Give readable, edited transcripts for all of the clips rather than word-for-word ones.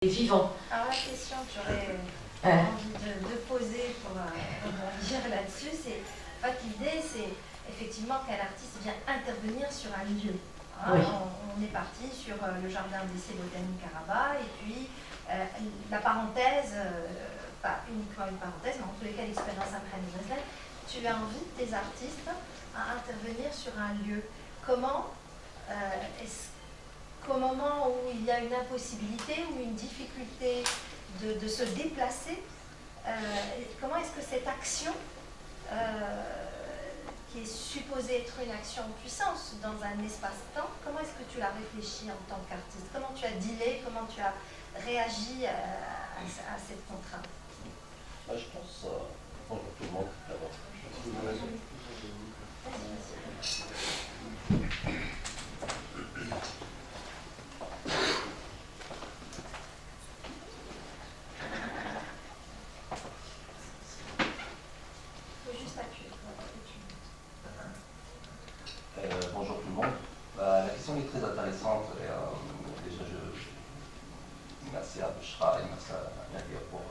vivant. Alors la question que j'aurais envie de poser pour rebondir là-dessus, c'est en fait, l'idée, c'est effectivement qu'un artiste vient intervenir sur un lieu. Hein, oui. on est parti sur le jardin d'essai botanique à Rabat, et puis la parenthèse, pas uniquement une parenthèse, mais en tous les cas l'expérience après Breslev, tu invites tes artistes à intervenir sur un lieu. Comment qu'au moment où il y a une impossibilité ou une difficulté de se déplacer, comment est-ce que cette action, qui est supposée être une action en puissance dans un espace-temps, comment est-ce que tu l'as réfléchi en tant qu'artiste? Comment tu as dealé, comment tu as réagi à cette contrainte? Je pense, bonjour tout le monde, d'abord. Bonjour tout le monde. La question est très intéressante. Et, déjà, merci à Bouchra et merci à Nadia pour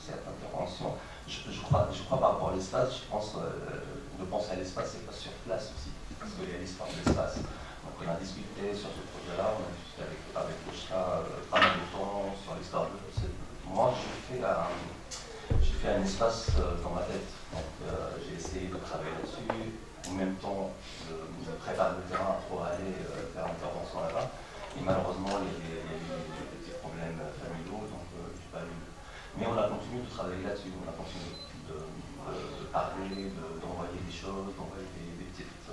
cette intervention. Je crois par rapport à l'espace, je pense à l'espace et pas sur place aussi, parce qu'il y a l'histoire de l'espace. Donc on a discuté sur ce projet-là, on a discuté avec Bouchra pas mal de temps sur l'histoire de moi, j'ai fait un espace dans ma tête. Donc j'ai essayé de travailler là-dessus, en même temps de préparer le terrain pour aller faire l'intervention là-bas. Et malheureusement, il y a eu des petits problèmes familiaux, donc je n'ai pas eu. Mais on a continué de travailler là-dessus, on a continué de parler, d'envoyer des choses, d'envoyer des petites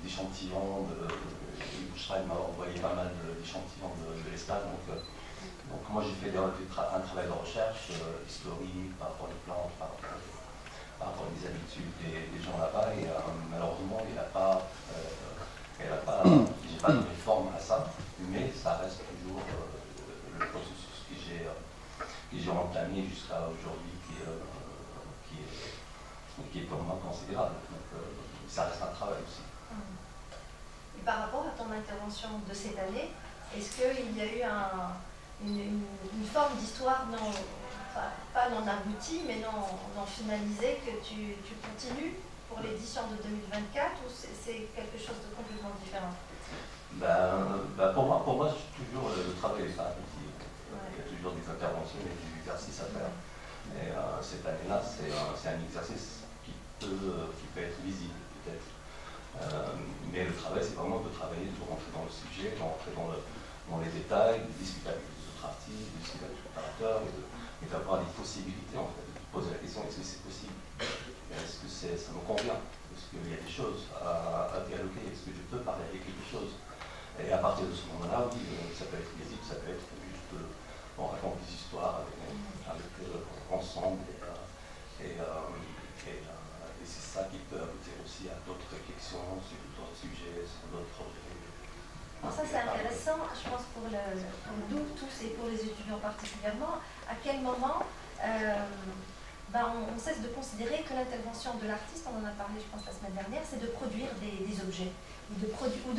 d'échantillons. Bouchra m'a envoyé pas mal d'échantillons de l'espace. Donc moi j'ai fait un travail de recherche historique par rapport aux plantes, par rapport aux habitudes des gens là-bas, et malheureusement j'ai pas donné forme à ça, mais ça reste toujours le processus que j'ai entamé jusqu'à aujourd'hui qui est pour moi considérable. Donc ça reste un travail aussi. Et par rapport à ton intervention de cette année, est-ce qu'il y a eu une forme d'histoire pas non aboutie, mais non finalisée, que tu continues pour l'édition de 2024, ou c'est quelque chose de complètement différent? Pour moi, toujours le travail est pas abouti. Il y a toujours des interventions et des exercices à faire. Et cette année-là, c'est un exercice qui peut être visible, peut-être. Mais le travail, c'est vraiment de travailler, de rentrer dans le sujet, de rentrer dans les détails, de discuter avec les autres artistes, de discuter avec les opérateurs, et d'avoir des possibilités, en fait, de poser la question, est-ce que c'est possible? Est-ce que ça me convient? Est-ce qu'il y a des choses à dialoguer? Est-ce que je peux parler avec quelque chose? Et à partir de ce moment-là, oui, ça peut être visible, ça peut être juste, on raconte des histoires ensemble, et c'est ça qui peut aboutir aussi à d'autres réflexions sur d'autres sujets, sur d'autres projets. Alors ça c'est intéressant, je pense pour nous tous et pour les étudiants particulièrement, à quel moment on cesse de considérer que l'intervention de l'artiste, on en a parlé je pense la semaine dernière, c'est de produire des objets, ou de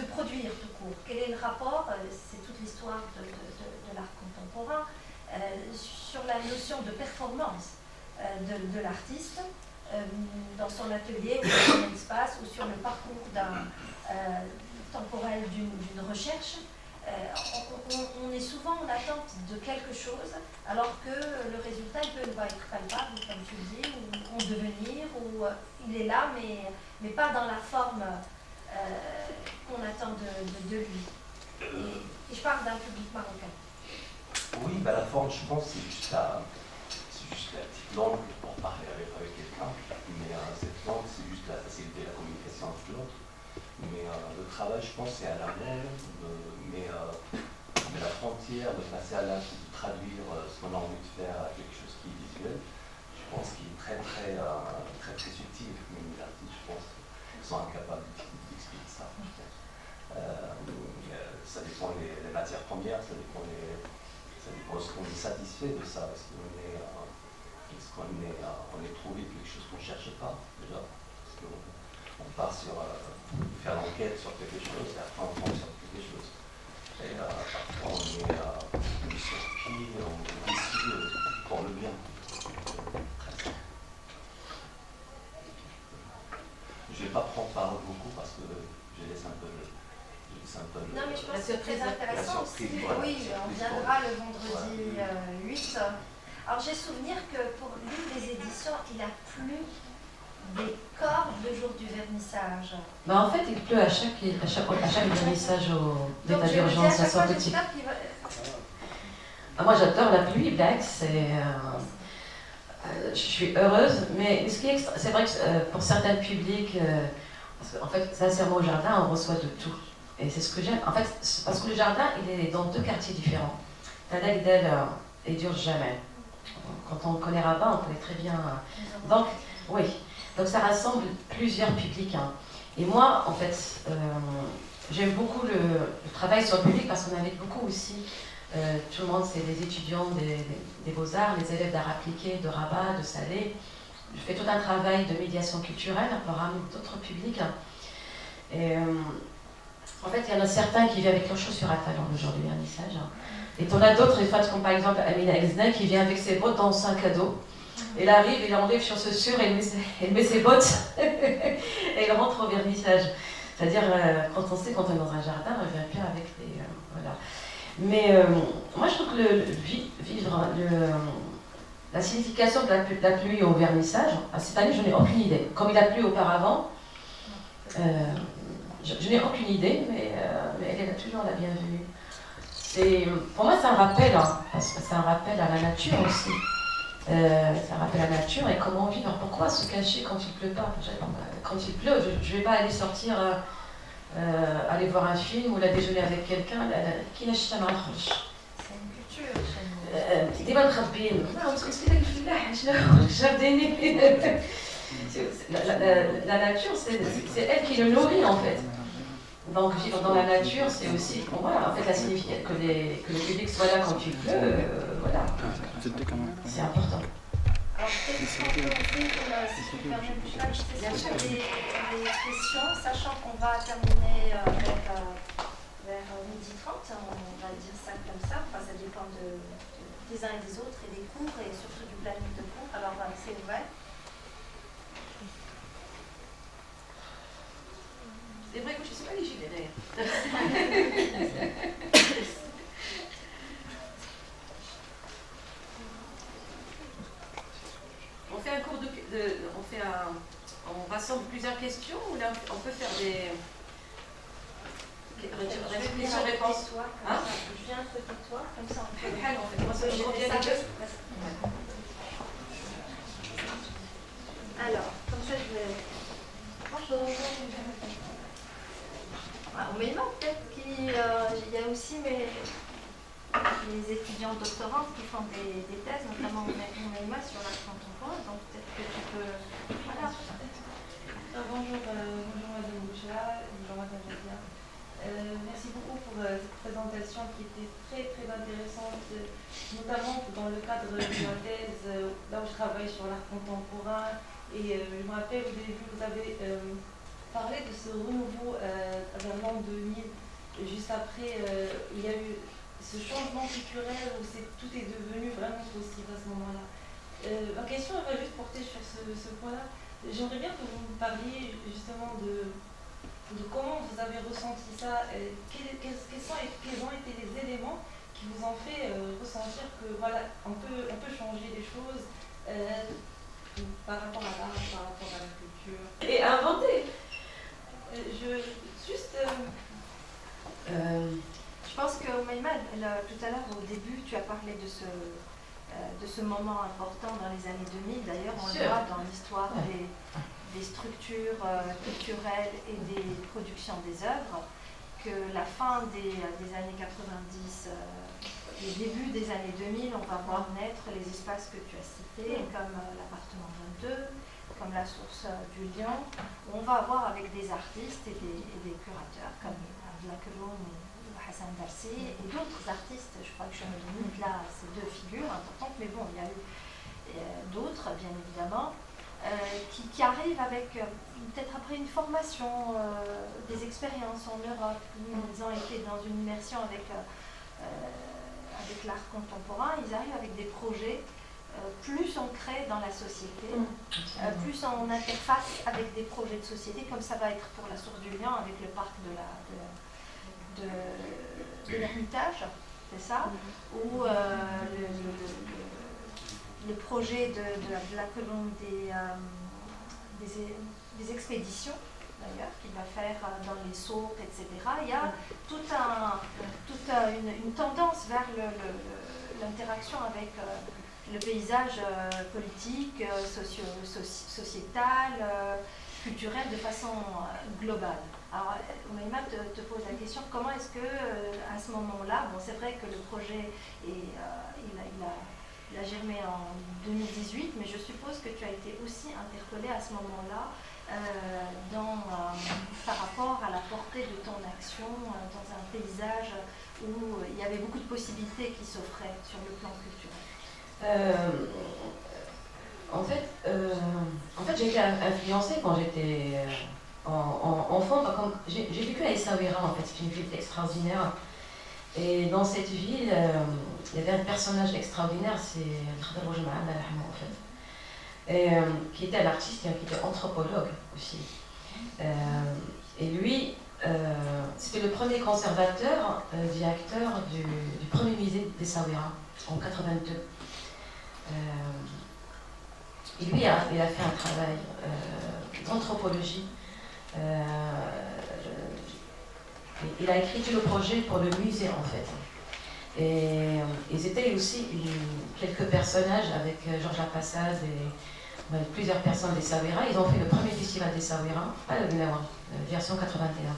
produire tout court. Quel est le rapport, c'est toute l'histoire de l'art contemporain, sur la notion de performance de l'artiste, dans son atelier ou dans son espace, ou sur le parcours temporel d'une recherche. On est souvent en attente de quelque chose, alors que le résultat il peut être palpable, comme tu le dis, ou en devenir, ou il est là, mais pas dans la forme qu'on attend de lui. Et je parle d'un public marocain. Oui, la forme, je pense, c'est juste la petite langue pour parler avec quelqu'un, mais cette langue, c'est juste la facilité de la communication avec l'autre. Mais le travail, je pense, c'est à la langue, mais la frontière de passer à l'art, de traduire ce qu'on a envie de faire à quelque chose qui est visuel, je pense qu'il est très subtil. Même les artistes, je pense, sont incapables d'expliquer ça. Ça dépend des matières premières, ça dépend est-ce qu'on est satisfait de ça, est-ce qu'on est trouvé quelque chose qu'on ne cherche pas déjà, parce qu'on part sur faire l'enquête sur quelque chose et après on tombe sur quelque chose. lié ici pour le bien. Je ne vais pas prendre parole beaucoup parce que je laisse un peu non, mais je pense que c'est très intéressant aussi. Voilà, oui, on viendra le vendredi 8. Alors j'ai souvenir que pour l'une des éditions, il a plu des cordes le jour du vernissage. Bah en fait, il pleut à chaque vernissage au l'état d'urgence à Soroti. Moi j'adore la pluie, Black, je suis heureuse, mais c'est vrai que pour certains publics, en fait, sincèrement au jardin, on reçoit de tout. Et c'est ce que j'aime. En fait, parce que le jardin, il est dans deux quartiers différents. Talagdel et Durjamen. Quand on connaît Rabat, on connaît très bien. Donc, oui. Donc ça rassemble plusieurs publics. Hein. Et moi, en fait, j'aime beaucoup le travail sur le public parce qu'on invite beaucoup aussi. Tout le monde, c'est les étudiants des beaux-arts, les élèves d'art appliqué de Rabat, de Salé. Je fais tout un travail de médiation culturelle pour ramener d'autres publics. Et, en fait, il y en a certains qui viennent avec leurs chaussures à talons le jour du vernissage. Et on a d'autres, comme par exemple Amina Exna, qui vient avec ses bottes dans son sac à dos. Elle arrive, elle enlève sur ce sur, elle met ses bottes et elle rentre au vernissage. C'est-à-dire, quand on sait, quand on est dans un jardin, on ne vient plus avec des... voilà. Mais moi, je trouve que vivre la signification de la pluie au vernissage, cette année, je n'ai aucune idée. Comme il a plu auparavant, je n'ai aucune idée, mais elle est là toujours la bienvenue. Pour moi, c'est un rappel, hein, parce que c'est un rappel à la nature aussi. Ça rappelle la nature et comment vivre. Pourquoi se cacher quand il pleut pas? Quand il pleut, je ne vais pas aller sortir, aller voir un film ou la déjeuner avec quelqu'un. Qui n'achète un marche? C'est une culture chez nous. ديما مخبيين parce que c'est la nature, c'est elle qui le nourrit en fait. Donc vivre dans la nature, c'est aussi, voilà, en fait, la signification que le public soit là quand il pleut, voilà. C'est important. Alors peut-être qu'on peut ouvrir, si tu me permets, bien sûr, les questions, sachant qu'on va terminer vers 12h30, on va dire ça comme ça, enfin ça dépend des uns et des autres et des cours et surtout du planning de cours, alors c'est ouvert. C'est vrai que je ne suis pas légitime d'ailleurs. On fait un cours on rassemble plusieurs questions ou là on peut faire des questions-réponses. Hein? Je viens un peu de toi, comme ça on peut. Moi, je reviens les deux. Alors, comme ça je vais. Bonjour. Au Méma, peut-être qu'il y a aussi les étudiants doctorantes qui font des thèses, notamment au Méma sur l'art contemporain, donc peut-être que tu peux... Voilà. Bonjour Madame Boucha, bonjour Madame Jadia. Merci beaucoup pour cette présentation qui était très très intéressante, notamment dans le cadre de ma thèse, là où je travaille sur l'art contemporain. Et je me rappelle au début, vous avez parlé de ce renouveau vers l'an 2000. Juste après, il y a eu ce changement culturel où tout est devenu vraiment possible à ce moment-là. Ma question elle va juste porter sur ce point-là. J'aimerais bien que vous me parliez justement de comment vous avez ressenti ça, quels ont été les éléments qui vous ont fait ressentir que voilà, on peut changer les choses par rapport à l'art, par rapport à la culture. Et inventer. Je pense que Maïma, tout à l'heure au début, tu as parlé de ce moment important dans les années 2000. D'ailleurs, on le voit dans l'histoire des structures culturelles et des productions des œuvres, que la fin des années 90, le début des années 2000, on va voir naître les espaces que tu as cités, comme l'appartement 22, comme la source du Lion, où on va avoir avec des artistes et des curateurs comme Abdel Keloun ou Hassan Darsi et d'autres artistes. Je crois que je me limite là à ces deux figures importantes, mais bon, il y a eu d'autres, bien évidemment, qui arrivent avec, peut-être après une formation, des expériences en Europe. Ils ont été dans une immersion avec avec l'art contemporain, ils arrivent avec des projets plus ancrés dans la société, plus en interface avec des projets de société, comme ça va être pour la Source du Lion avec le parc de l'Ermitage, c'est ça, ou le projet de la colonne des expéditions, d'ailleurs, qu'il va faire dans les Sceaux, etc. Il y a toute une tendance vers l'interaction avec le paysage politique, sociétal, culturel de façon globale. Alors, Oumaima te pose la question, comment est-ce que à ce moment-là, bon, c'est vrai que le projet il a germé en 2018, mais je suppose que tu as été aussi interpellée à ce moment-là par rapport à la portée de ton action dans un paysage où il y avait beaucoup de possibilités qui s'offraient sur le plan culturel. En fait, j'ai été influencée quand j'étais enfant. J'ai vécu à Essaouira, en fait, c'est une ville extraordinaire. Et dans cette ville, il y avait un personnage extraordinaire, c'est Khadr Boujma'a, en fait, qui était un artiste et qui était anthropologue aussi. Et lui, c'était le premier conservateur, directeur du premier musée d'Essaouira en 82. Et lui, il a fait un travail d'anthropologie. Il a écrit tout le projet pour le musée, en fait. Et ils étaient aussi quelques personnages avec Georges Lapassade et plusieurs personnes d'Essaouira. Ils ont fait le premier festival d'Essaouira, pas le version 81.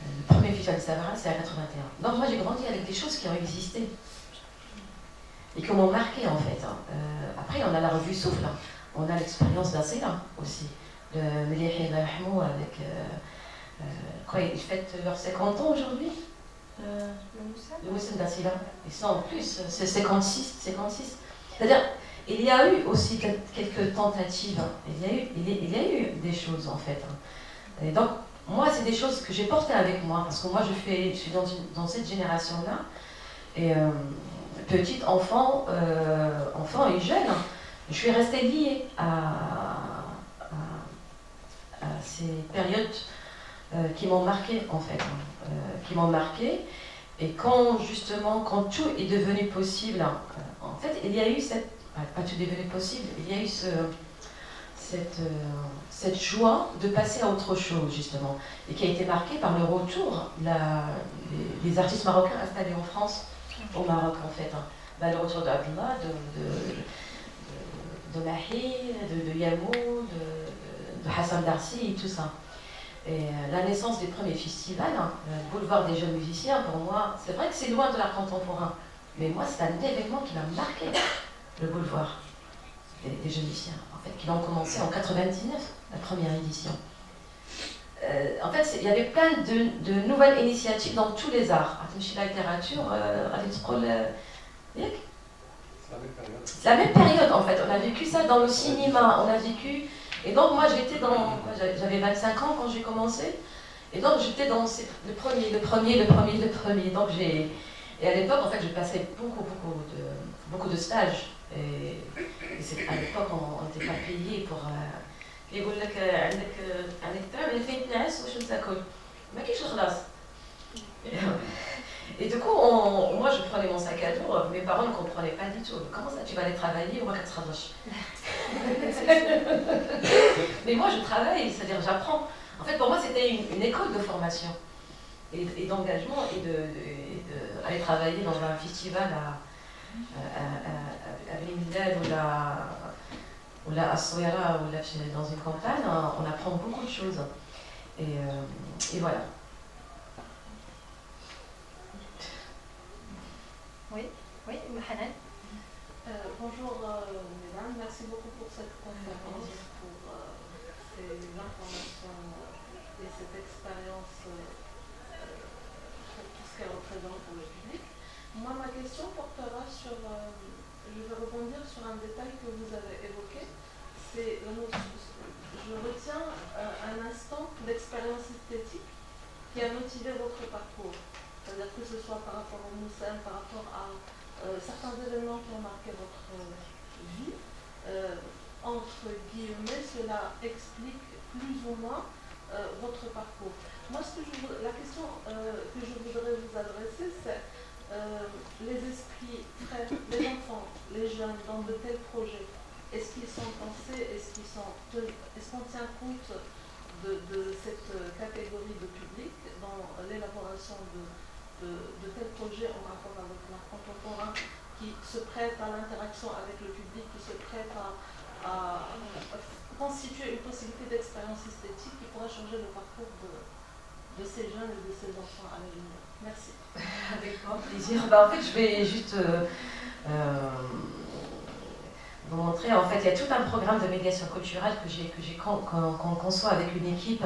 Le premier festival d'Essaouira, c'est à 81. Donc moi, j'ai grandi avec des choses qui ont existé et qui m'ont marqué, en fait. Après, on a la revue Souffle, on a l'expérience d'Assela aussi, de Melihi Rahmou avec... ils fêtent leurs 50 ans aujourd'hui. Le Moussem d'Assela. Ils sont en plus, c'est 56. C'est-à-dire, il y a eu aussi quelques tentatives. Il y a eu des choses, en fait. Et donc, moi, c'est des choses que j'ai portées avec moi, parce que moi, je suis dans cette génération-là. Et petite, enfant et jeune, je suis restée liée à ces périodes qui m'ont marqué, en fait. Et quand tout est devenu possible, en fait, il y a eu pas tout est devenu possible, il y a eu cette joie de passer à autre chose, justement, et qui a été marquée par le retour des artistes marocains installés en France, au Maroc, en fait. Le retour d'Abdullah, de Mahi, de Yamou, de Hassan Darsi et tout ça. Et la naissance des premiers festivals, le boulevard des jeunes musiciens, pour moi, c'est vrai que c'est loin de l'art contemporain, mais moi, c'est un événement qui m'a marqué, le boulevard des jeunes musiciens, en fait, qui ont commencé en 99, la première édition. En fait, il y avait plein de nouvelles initiatives dans tous les arts. La littérature, c'est la même période, en fait. On a vécu ça dans le cinéma, on a vécu... Et donc moi j'avais 25 ans quand j'ai commencé, et donc j'étais dans le premier. Donc et à l'époque, en fait, je passais beaucoup de stages. Et à l'époque, on n'était pas payé pour... يقول لك عندك تعمل فين تنعس واش نتاكل ما كاينش الخلاص. Et du coup, moi je prenais mon sac à dos, mes parents ne comprenaient pas du tout. Comment ça, tu vas aller travailler, moi, mais moi je travaille, c'est-à-dire j'apprends. En fait, pour moi, c'était une école de formation et d'engagement et d'aller travailler dans un festival à Blimdad ou à Souera ou dans une campagne, on apprend beaucoup de choses. Et voilà. Oui, Hanan. Bonjour mesdames, merci beaucoup pour cette conférence, pour ces informations et cette expérience, pour tout ce qu'elle représente pour le public. Moi, ma question portera sur, je vais rebondir sur un détail que vous avez évoqué, c'est je retiens un instant d'expérience esthétique qui a motivé votre parcours. c'est-à-dire que ce soit par rapport au Moussem, par rapport à certains événements qui ont marqué votre vie, entre guillemets, cela explique plus ou moins votre parcours. Moi, la question que je voudrais vous adresser, c'est les esprits frais, les enfants, les jeunes, dans de tels projets, est-ce qu'ils sont pensés, est-ce qu'on tient compte de cette catégorie de public dans l'élaboration de tels projets en rapport avec l'art contemporain qui se prête à l'interaction avec le public, qui se prête à constituer une possibilité d'expérience esthétique qui pourrait changer le parcours de ces jeunes et de ces enfants à l'avenir. Merci. Avec grand plaisir. En fait, je vais juste vous montrer. En fait, il y a tout un programme de médiation culturelle qu'on conçoit avec une équipe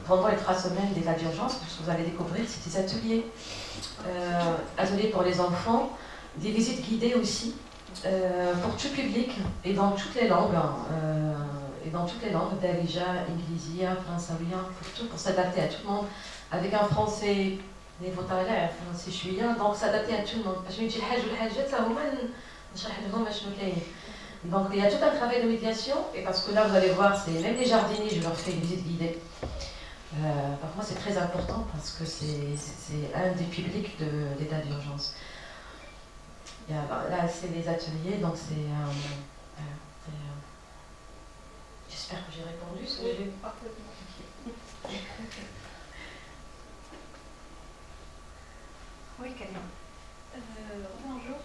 pendant les 3 semaines d'état d'urgence. Ce que vous allez découvrir, c'est des ateliers. Ateliers pour les enfants, des visites guidées aussi, pour tout public et dans toutes les langues. Darija, Inglésia, Françawia, pour s'adapter à tout le monde, avec un français niveau طالع français شويه, donc s'adapter à tout le monde. باش يجي الحاج والحاجات هما نشرح لهم شنو كاين. Donc il y a tout un travail de médiation, et parce que là vous allez voir, c'est même les jardiniers, je leur fais une visite guidée. Pour moi c'est très important parce que c'est un des publics d'état d'urgence. Là c'est les ateliers, donc c'est j'espère que j'ai répondu. Oui, parfaitement. Oui, Karim. Bonjour.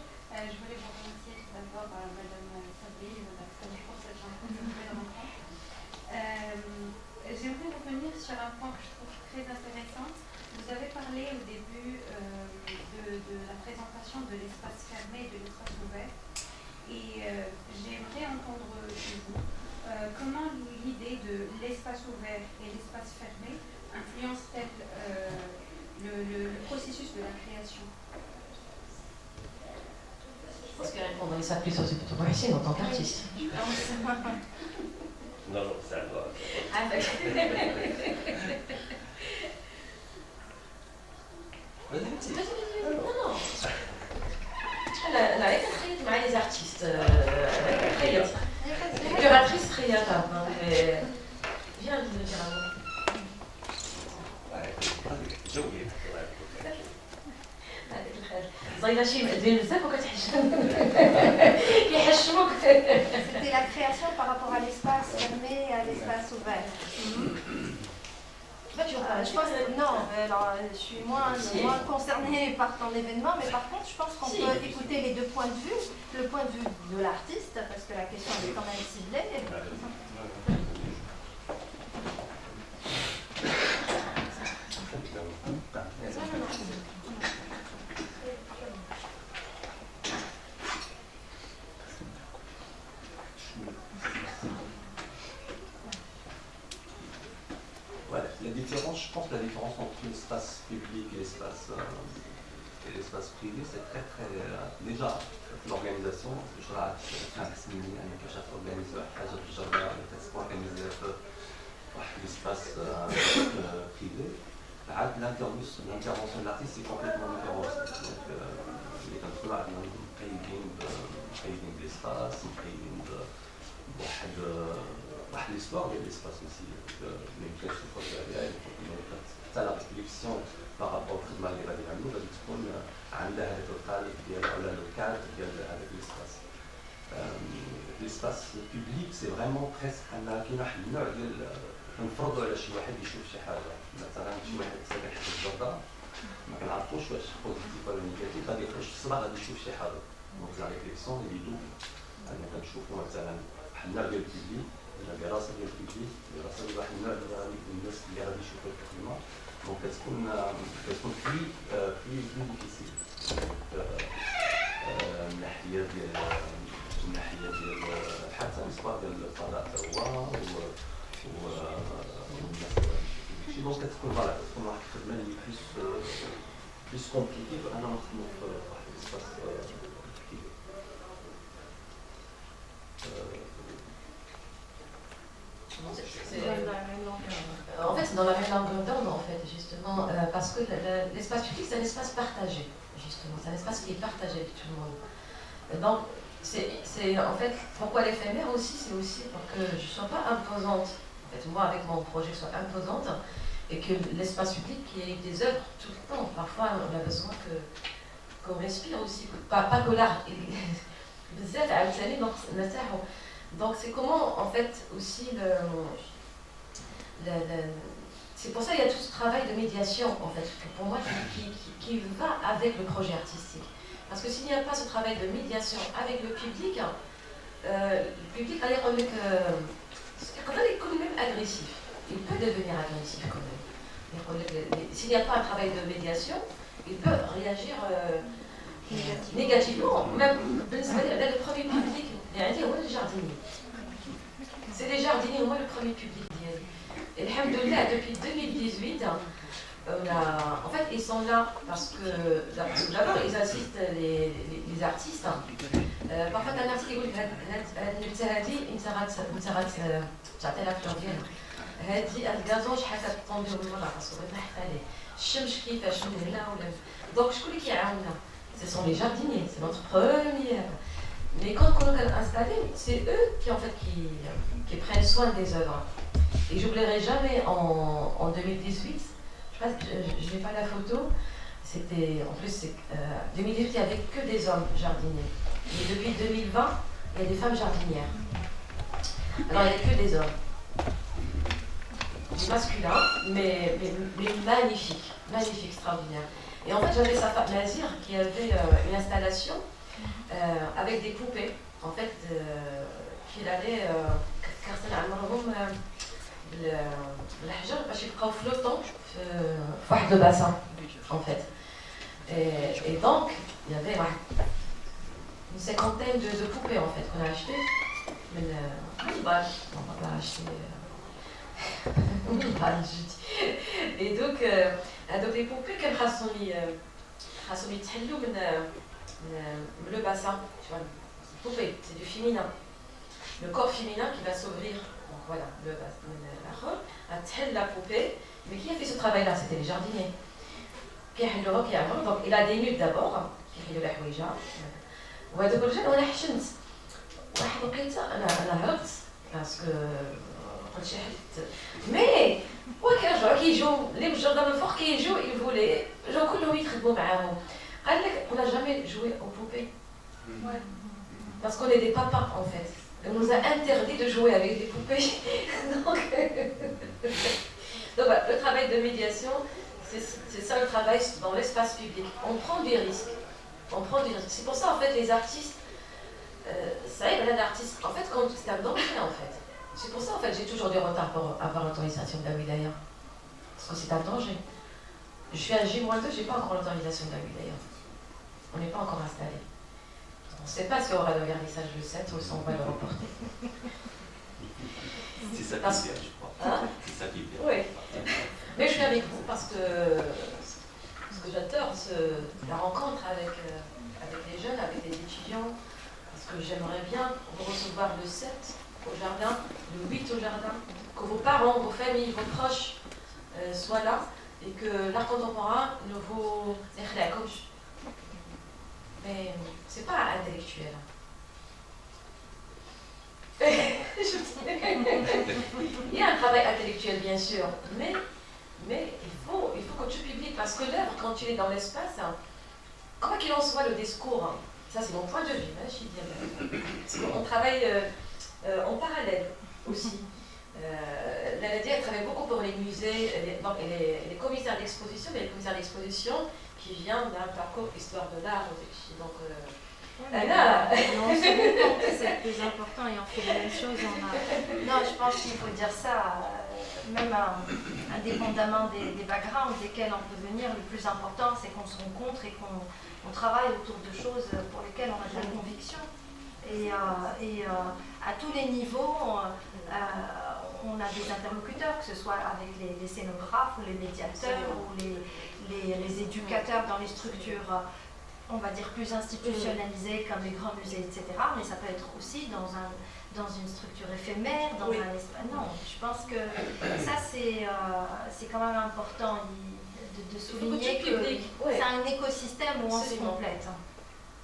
Je voulais vous remercier tout d'abord Madame Sabri et Madame Sabri pour cette rencontre. J'aimerais revenir sur un point que je trouve très intéressant. Vous avez parlé au début de la présentation de l'espace fermé et de l'espace ouvert. Et j'aimerais entendre de vous comment l'idée de l'espace ouvert et l'espace fermé influence-t-elle le processus de la création? Je pense qu'elle répondrait ça plus aux Mohsin en tant qu'artiste. Non, c'est à toi. Vas-y. Non. Là, elle travaille avec les artistes. Les curatrices créatives. Viens de le dire à moi. C'était la création par rapport à l'espace fermé et à l'espace ouvert. Je pense que non, alors, je suis moins concernée par ton événement, mais par contre, je pense qu'on peut écouter les deux points de vue. Le point de vue de l'artiste, parce que la question est quand même ciblée. Ouais, la différence, je pense que la différence entre l'espace public et l'espace privé, c'est très déjà l'organisation. Je راه 5 سنين يعني كيفاش تورغانيزي حاجه في الجردة تورغانيزيها في واحد l'espace privé. عاد l'intervention de l'artiste c'est complètement différent. Donc اللي كنقولوا عندنا مقيدين بالespace, مقيدين واحد l'histoire de l'espace aussi. ما يمكنش تفرض عليها. حتى لا ريفليكسيون بارابور الخدمه اللي غادي يعملوا غادي تكون عندها هذاك القالب ديال ولا لو كادر ديال هذاك l'espace. L'espace public c'est vraiment presque كاين واحد النوع ديال نفرضوا على شي واحد يشوف شي حاجه. مثلا شي واحد ساكن حدا الجردة ما كنعرفوش واش بوزيتيف ولا نيجاتيف، غادي يخرج في الصباح غادي يشوف شي حاجه. دونك لا ريفليكسيون اللي يدوب انا كنشوفوا مثلا واحد النوع ديال البيبليك ولا دراسه ديال البيبليك، دراسه ديال واحد النوع ديال الناس اللي غادي يشوفوا التقييمه. دونك كتكون بلي ديفيسيل من ناحيه ديال حتى الاسبوع ديال الفضاء حتى هو والناس شي دونك كتكون فوالا كتكون واحد الخدمه اللي بليس كومبليكي انا نخدمو في واحد الاسباس En fait, c'est dans la même longueur d'onde, en fait, justement, parce que l'espace public, c'est un espace partagé, justement. C'est un espace qui est partagé avec tout le monde. Donc, c'est en fait, pourquoi l'éphémère aussi, c'est aussi pour que je ne sois pas imposante. En fait, moi, avec mon projet, je sois imposante et que l'espace public, il y ait des œuvres tout le temps. Parfois, on a besoin qu'on respire aussi. Pas que l'art. Donc, c'est comment, en fait, aussi c'est pour ça qu'il y a tout ce travail de médiation, en fait, pour moi, qui va avec le projet artistique. Parce que s'il n'y a pas ce travail de médiation avec le public allait quand même agressif. Il peut devenir agressif quand même. S'il n'y a pas un travail de médiation, il peut réagir négativement. Même le premier public, les jardiniers. C'est les jardiniers, moi le premier public. Et alhamdoulilah, depuis 2018, en fait, ils sont là parce que d'abord, ils assistent les artistes. Parfois, un artiste يقول لك هذه انت تعطي لها فلور ديالها هذه الغازون شحال كتطوندي والله خاصو يتنحت عليه الشمس كيفاش من هنا ولا دونك شكون اللي كيعاوننا ce sont les jardiniers, c'est notre première. Mais quand on est installé, c'est eux qui prennent soin des œuvres. Et j'oublierai jamais en 2018, je n'ai pas la photo, c'était, en plus, 2018, il n'y avait que des hommes jardiniers. Et depuis 2020, il y a des femmes jardinières. Alors, il n'y a que des hommes. Masculins, mais magnifiques, extraordinaires. Et en fait, j'avais sa femme Nazir qui avait une installation avec des poupées, en fait, qu'il allait الحجر باش يبقاو flottants في واحد le bassin en fait. Et donc il y avait une cinquantaine de poupées en fait qu'on a acheté. Mais on va pas acheter et donc les poupées كان خاصهم يتحلوا من le bassin, tu vois. Poupée, c'est du féminin. Le corps féminin qui va s'ouvrir. Donc voilà, la poupée. Mais qui a fait ce travail-là? C'était les jardiniers. Donc il a des nudes d'abord, qui fait de la houija. وهذوك الرجال وانا حشمت واحد لقيتها انا هربت باسكو قلت شي حد مي وكيرجعوا كيجيو لي من الجردان الفوق كيجيو يفولي جو كلهم يخدموا معاهم قال لك on n'a jamais joué aux poupées parce qu'on est des papas en fait. On nous a interdit de jouer avec des poupées. Donc voilà, le travail de médiation, c'est ça le travail dans l'espace public. On prend des risques. C'est pour ça en fait les artistes, ça aide un artiste. En fait, c'est un danger en fait. C'est pour ça en fait j'ai toujours du retard pour avoir l'autorisation de la wilaya. Parce que c'est un danger. Je suis à J-2, j'ai pas encore l'autorisation de la wilaya. On n'est pas encore installé. On ne sait pas si on aura le vernissage le 7 ou si on va le reporter. C'est ça qui est bien, je crois. Hein? C'est ça qui est bien. Oui. Mais je suis avec vous parce que j'adore la rencontre avec les jeunes, avec les étudiants. Parce que j'aimerais bien vous recevoir le 7 au jardin, le 8 au jardin. Que vos parents, vos familles, vos proches soient là. Et que l'art contemporain ne vous éclaire comme je. Mais c'est pas intellectuel. Il y a un travail intellectuel bien sûr, mais il faut que tu publies parce que l'œuvre, quand tu es dans l'espace, quoi qu'il en soit, le discours, ça c'est mon point de vue, on travaille en parallèle aussi. La Nadia elle travaille beaucoup pour les musées, les commissaires d'exposition, mais les commissaires d'exposition qui vient d'un parcours histoire de l'art aussi. Donc, on se rend compte que c'est le plus important et on fait la même chose. Non, je pense qu'il faut dire ça, même indépendamment des backgrounds desquels on peut venir, le plus important c'est qu'on se rencontre et qu'on travaille autour de choses pour lesquelles on a de la conviction. Et à tous les niveaux, on a des interlocuteurs, que ce soit avec les scénographes ou les médiateurs ou les éducateurs dans les structures on va dire, plus institutionnalisé comme les grands musées, etc. Mais ça peut être aussi dans une structure éphémère, dans un espace. Non, je pense que ça, c'est quand même important de souligner que c'est un écosystème où on se complète.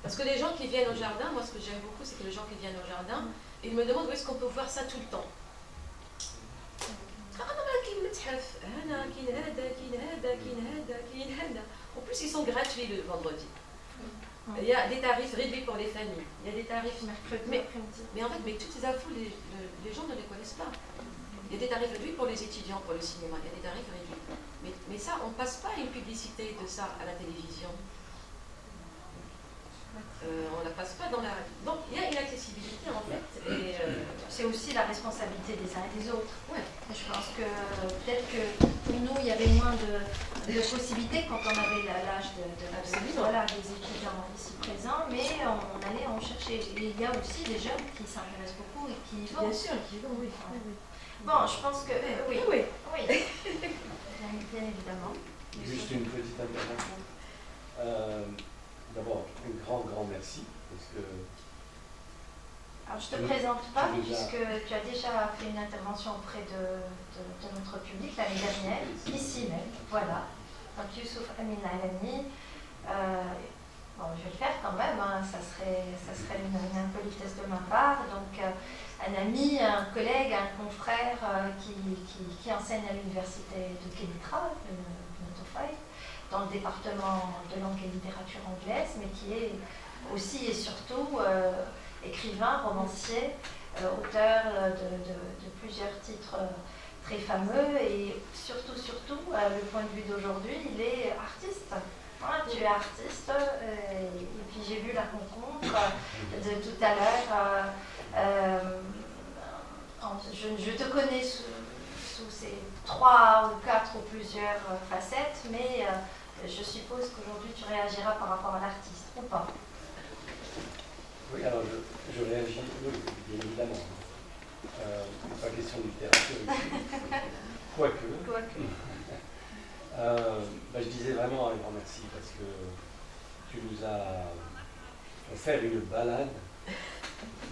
Parce que les gens qui viennent au jardin, moi ce que j'aime beaucoup, c'est que les gens qui viennent au jardin, ils me demandent où est-ce qu'on peut voir ça tout le temps. En plus, ils sont gratuits le vendredi. Il y a des tarifs réduits pour les familles. Il y a des tarifs mercredi. Mais en fait, toutes ces infos, les gens ne les connaissent pas. Il y a des tarifs réduits pour les étudiants, pour le cinéma. Il y a des tarifs réduits. Mais ça, on ne passe pas une publicité de ça à la télévision. On ne la passe pas dans la... Donc, il y a une accessibilité, en fait. Et c'est aussi la responsabilité des uns et des autres. Ouais. Je pense que peut-être que pour nous, il y avait moins de possibilités quand on avait l'âge des étudiants ici présents, mais on cherchait. Et il y a aussi des jeunes qui s'intéressent beaucoup et qui y vont. Bien sûr, qui y vont, oui. Bon, je pense que... oui. Bien évidemment. Juste une petite intervention. D'abord, un grand merci, parce que... Alors, je ne te présente pas, puisque tu as déjà fait une intervention auprès de notre public l'année dernière, ici même, voilà. Donc, Youssouf Amin Alami. Bon, je vais le faire quand même, hein, ça serait une impolitesse de ma part. Donc, un ami, un collègue, un confrère qui enseigne à l'université de Kenitra, de Notofai, dans le département de langue et littérature anglaise, mais qui est aussi et surtout écrivain, romancier, auteur de plusieurs titres très fameux, et surtout, le point de vue d'aujourd'hui, il est artiste. Voilà, tu es artiste, et puis j'ai vu la rencontre de tout à l'heure. Je te connais sous ces 3 ou 4 ou plusieurs facettes, mais je suppose qu'aujourd'hui tu réagiras par rapport à l'artiste, ou pas? Oui, alors je réagis, oui, bien évidemment. Pas question de littérature ici. Quoique. Je disais vraiment un grand merci parce que tu nous as fait une balade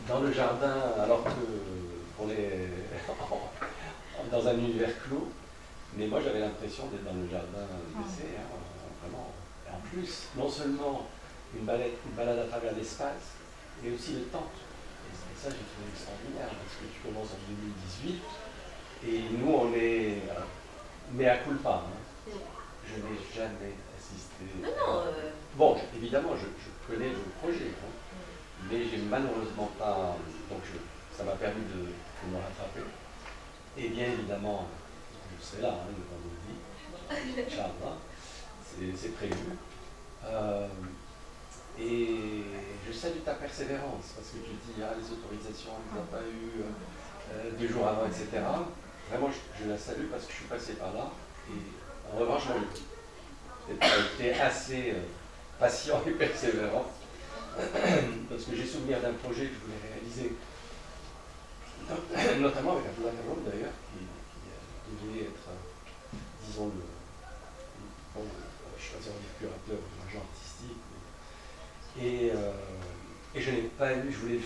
dans le jardin alors qu'on est dans un univers clos. Mais moi j'avais l'impression d'être dans le jardin d'essai, vraiment. Et en plus, non seulement une balade à travers l'espace, mais aussi le temps. Et ça j'ai trouvé extraordinaire parce que tu commences en 2018 et nous on est mea culpa. Je n'ai jamais assisté. Bon, évidemment, je connais le projet, mais j'ai malheureusement pas. Donc, ça m'a permis de me rattraper. Et bien évidemment, je serai là, le vendredi. Inch'Allah, c'est prévu. Et je salue ta persévérance, parce que tu dis, les autorisations, on ne les a pas eues 2 jours avant, etc. Vraiment, je la salue parce que je suis passé par là. Et en revanche, tu as été assez patient et persévérant, parce que j'ai souvenir d'un projet que je voulais réaliser, notamment avec Abdullah Karoum d'ailleurs, qui devait être, disons, choisir le curateur de l'agent artistique. Et je n'ai pas eu, je voulais que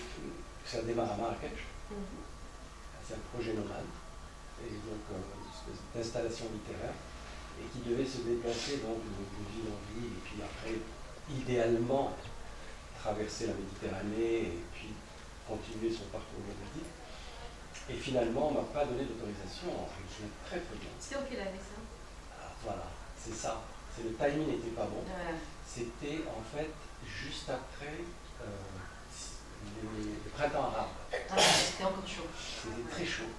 ça démarre à Marrakech. C'est un projet nomade, et donc une espèce d'installation littéraire, et qui devait se déplacer donc de ville en ville, et puis après, idéalement, traverser la Méditerranée, et puis continuer son parcours juridique. Et finalement, on ne m'a pas donné d'autorisation, je me souviens très bien. C'était en quelle année ça? Voilà, c'est ça. Le timing n'était pas bon. C'était en fait juste après le printemps arabe. C'était encore chaud. C'était très chaud.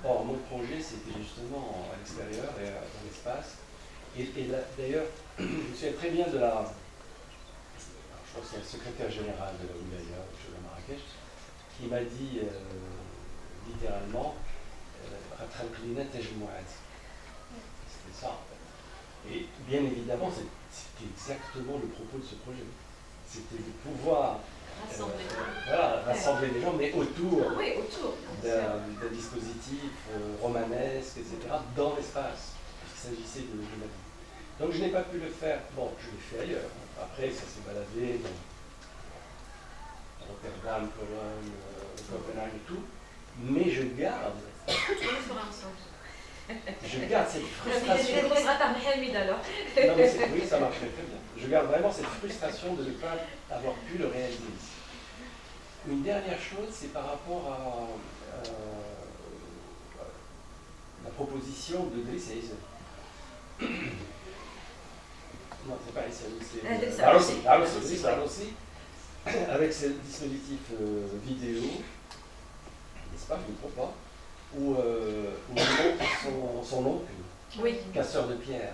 Or, mon projet, c'était justement à l'extérieur et dans l'espace. Et d'ailleurs, je me souviens très bien de la... Je crois que c'est le secrétaire général de la Wilaya, de Marrakech, qui m'a dit littéralement c'était ça en fait. Et bien évidemment, c'était exactement le propos de ce projet. C'était de pouvoir rassembler les gens, mais autour d'un dispositif romanesque, etc., dans l'espace, puisqu'il s'agissait de la vie. Donc je n'ai pas pu le faire. Bon, je l'ai fait ailleurs. Après, ça s'est baladé dans Rotterdam, Cologne, Copenhague et tout. Mais je garde cette frustration. On sera par Mohamed alors. Non, mais oui, ça marcherait très bien. Je garde vraiment cette frustration de ne pas avoir pu le réaliser ici. Une dernière chose, c'est par rapport à la proposition de Dries Eisen. Non, c'est pas Eisen, c'est Dries Larossi, avec ce dispositif vidéo, n'est-ce pas, je ne me trompe pas, où il montre son oncle, casseur de pierre.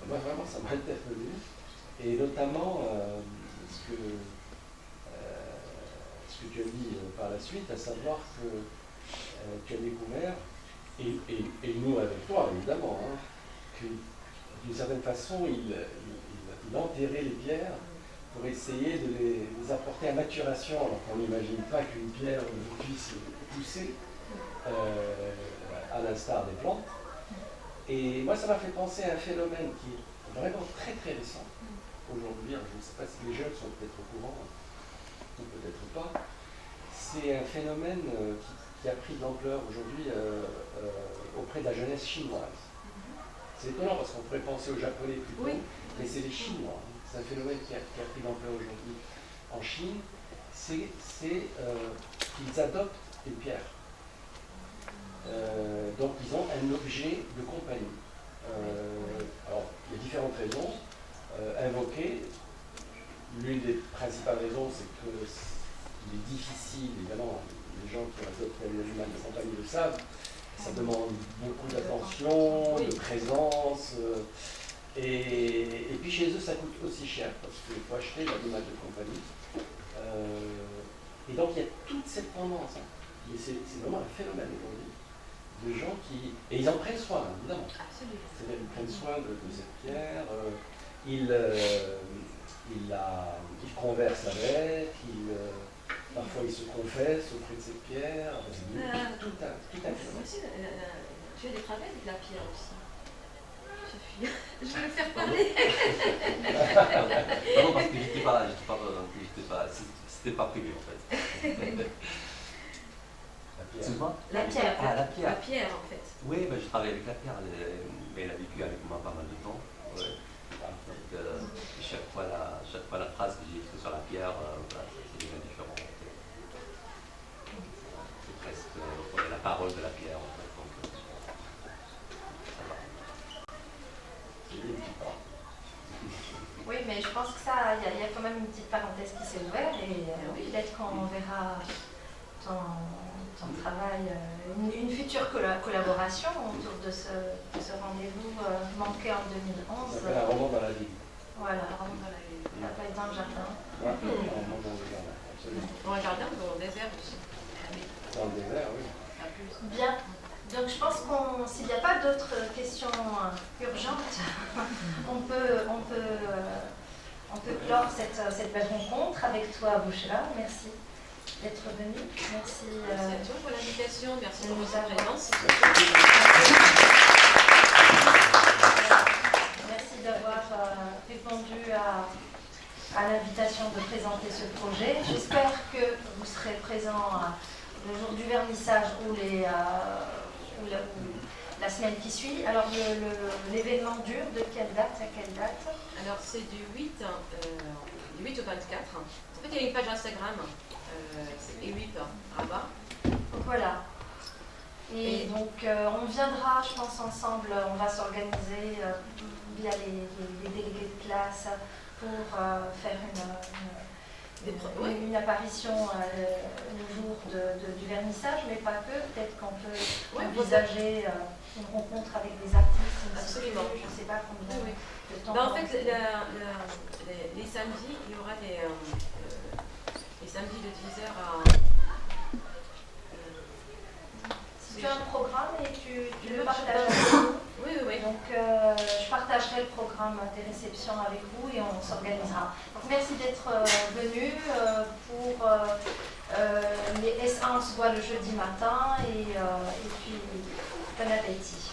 Moi, vraiment, ça m'a interpellé. Et notamment, ce que tu as dit par la suite, à savoir que tu as découvert, et nous avec toi, évidemment, hein, que d'une certaine façon, il enterrait les pierres pour essayer de les apporter à maturation, alors qu'on n'imagine pas qu'une pierre puisse pousser à l'instar des plantes. Et moi, ça m'a fait penser à un phénomène qui est vraiment très très récent aujourd'hui. Je ne sais pas si les jeunes sont peut-être au courant ou peut-être pas. C'est un phénomène qui a pris de l'ampleur aujourd'hui auprès de la jeunesse chinoise. C'est étonnant parce qu'on pourrait penser aux Japonais plutôt, mais c'est les Chinois. C'est un phénomène qui a pris de l'ampleur aujourd'hui en Chine. C'est qu'ils adoptent des pierres. Donc ils ont un objet de compagnie. Alors, il y a différentes raisons invoquées. L'une des principales raisons, c'est qu'il est difficile, évidemment, les gens qui adoptent un animal de compagnie le savent, ça demande beaucoup d'attention, de présence, et puis chez eux ça coûte aussi cher, parce qu'il faut acheter l'animal de compagnie. Et donc il y a toute cette tendance, hein. C'est vraiment un phénomène aujourd'hui, de gens qui... Et ils en prennent soin, évidemment. C'est-à-dire qu'ils prennent soin de cette pierre, ils conversent avec, parfois ils se confessent auprès de cette pierre. Tout un phénomène. Tu as des travaux avec la pierre aussi. Je vais le faire parler. Non, parce que c'était pas prévu en fait. Excuse-moi. La pierre. Ah, la pierre. La pierre en fait. Oui, je travaille avec la pierre, mais elle a vécu avec moi pas mal de temps. Ouais. Donc, chaque fois la phrase que j'ai écrite sur la pierre, voilà, c'est déjà différent. C'est presque la parole de la pierre en fait. Donc, ça va. Oui, mais je pense que ça, il y a quand même une petite parenthèse qui s'est ouverte et peut-être qu'on verra ton travail, une future collaboration autour de ce rendez-vous manqué en 2011. Ça fait un roman dans la ville. Voilà, un roman dans la ville. Ça va être dans le jardin. Un roman dans le jardin, absolument. Dans le jardin ou dans le désert aussi. Dans le désert, oui. Bien. Donc je pense s'il n'y a pas d'autres questions urgentes, on peut clore cette belle rencontre avec toi, Bouchra. Merci d'être venu. Merci à toi pour l'invitation. Merci pour votre présence. Merci d'avoir répondu à l'invitation de présenter ce projet. J'espère que vous serez présents le jour du vernissage ou la semaine qui suit. Alors l'événement dure de quelle date à quelle date? Alors c'est du 8 au 24. En fait il y a une page Instagram, c'est EWIP Rabat. Voilà. Et donc on viendra, je pense, ensemble, on va s'organiser via les délégués de classe pour faire une apparition le jour du vernissage, mais pas que. Peut-être qu'on peut envisager une rencontre avec des artistes. Absolument. Je ne sais pas combien de temps. En fait, les samedis, il y aura les samedis de 10h à... Si tu as un programme et tu le partages avec nous. Oui. Donc je partagerai le programme des réceptions avec vous et on s'organisera. Donc merci d'être venu pour les S1, on se voit le jeudi matin et puis bon appétit.